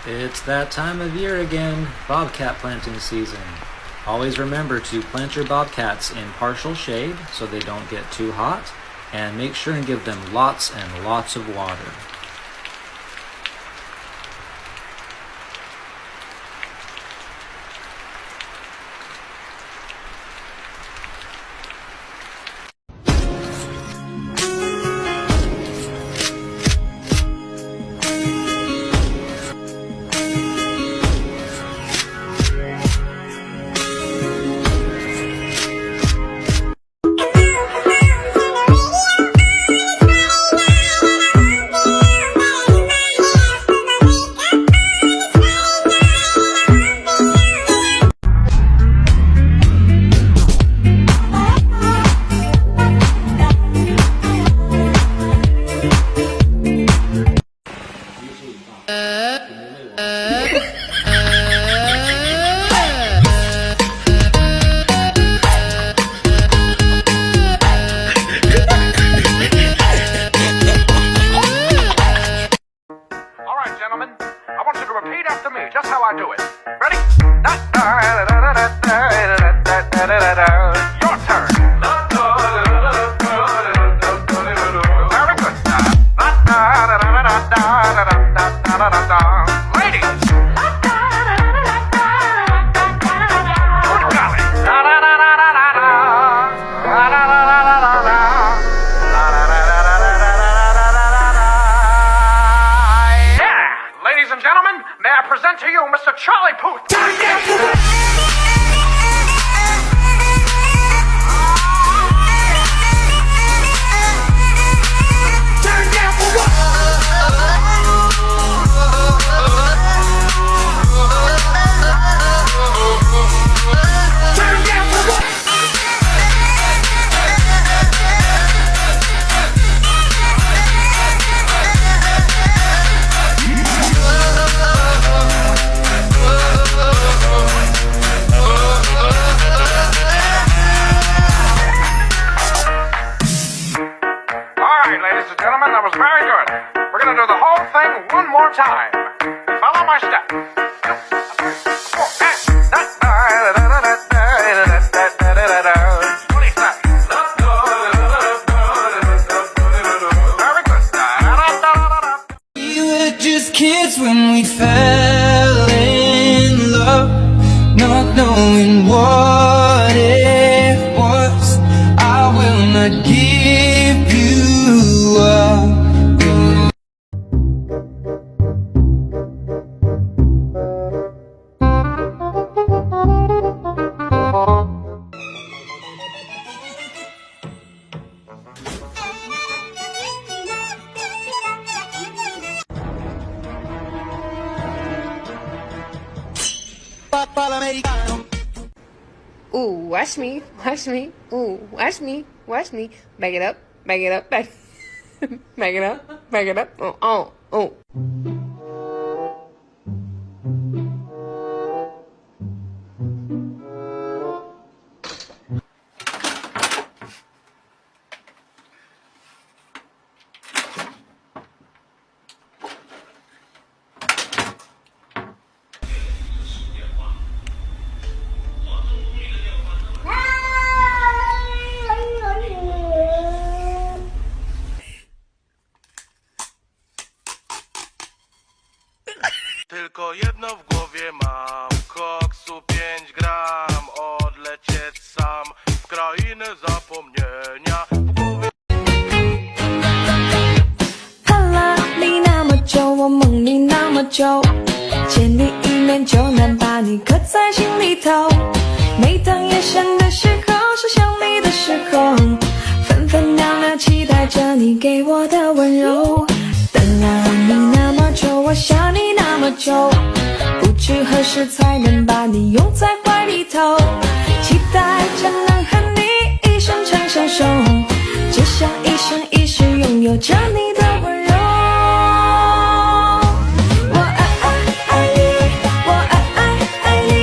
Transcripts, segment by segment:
It's that time of year again, bobcat planting season. Always remember to plant your bobcats in partial shade so they don't get too hot, and make sure and give them lots and lots of water. Gentlemen, I want you to repeat after me just how I do it. Ready? Your turn. Very good. Ladies. Good golly. Ladies and gentlemen, may I present to you Mr. Charlie Puth? Ladies and gentlemen, that was very good. We're going to do the whole thing one more time. Follow my step. What do you say? Very good. We were just kids when we fell in love, not knowing what it was. I will not give you up. Ooh, watch me, watch me. Ooh, watch me, watch me. Back it up, back it up, back. Back it up, back it up. Oh, oh. Tylko jedno w głowie mam, koksu 5 gram, odlecieć sam w krainę zapomnienia. W głowie 看了你那么久，我梦你那么久，见你一面就能把你刻在心里头。每当夜深的时候，是想你的时候，分分秒秒期待着你给我的温柔。等了你那么久，我想你那么久，不知何时才能把你拥在怀里头，期待着能和你一生长相守，只想一生一世拥有着你的温柔。我爱爱爱你，我爱爱爱你。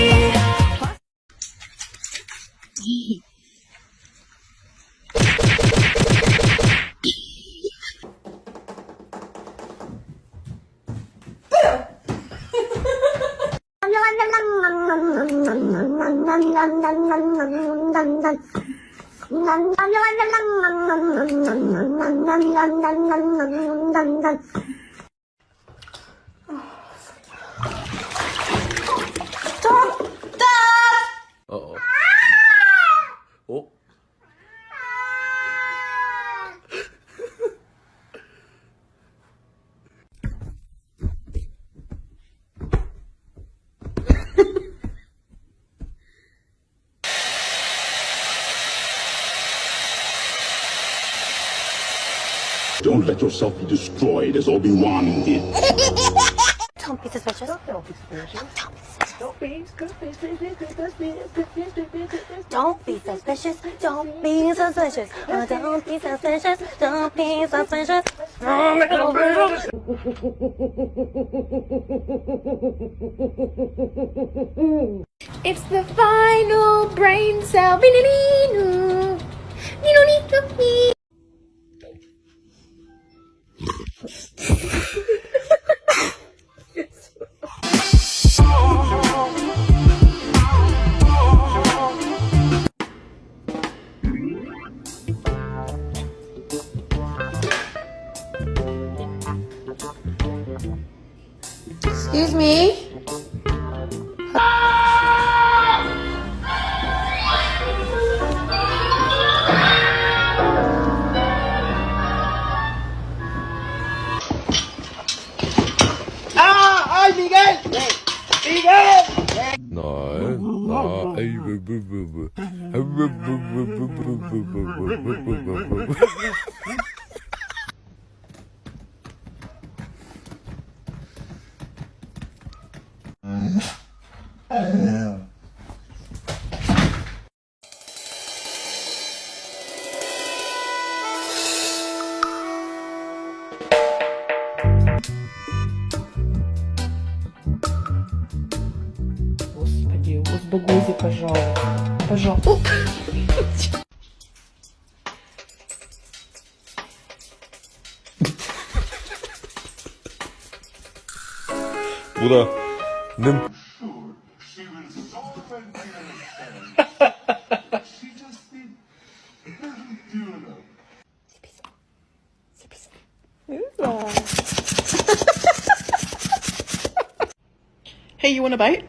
Uh-oh. Oh. Don't let yourself be destroyed as Obi-Wan did. Don't be suspicious. Don't be suspicious. Don't be suspicious. Don't be suspicious. Don't be suspicious. Don't be suspicious. Don't be suspicious. It's the final brain cell. Excuse me. Господи, возблагодари, пожалуйста. Пожалуйста. Bruder, nimm. Hey, you want a bite?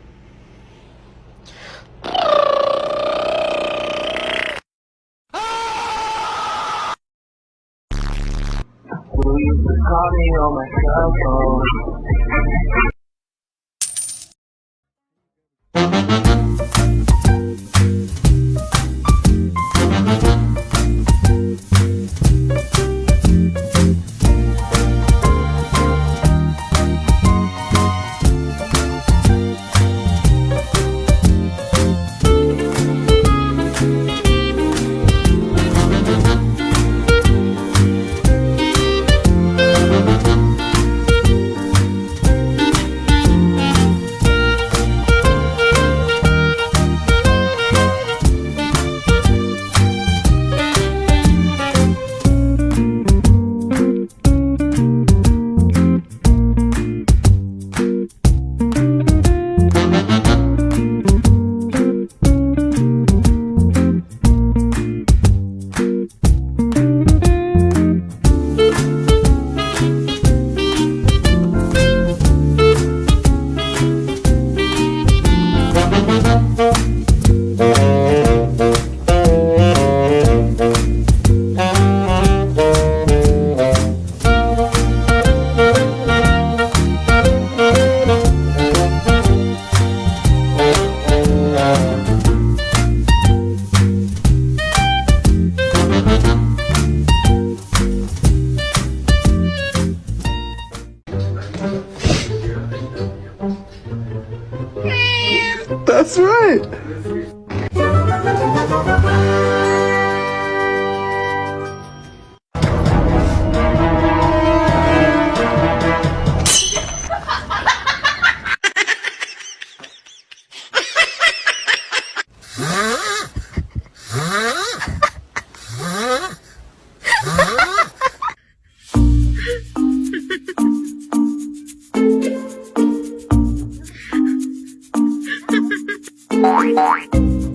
That's right. Bye.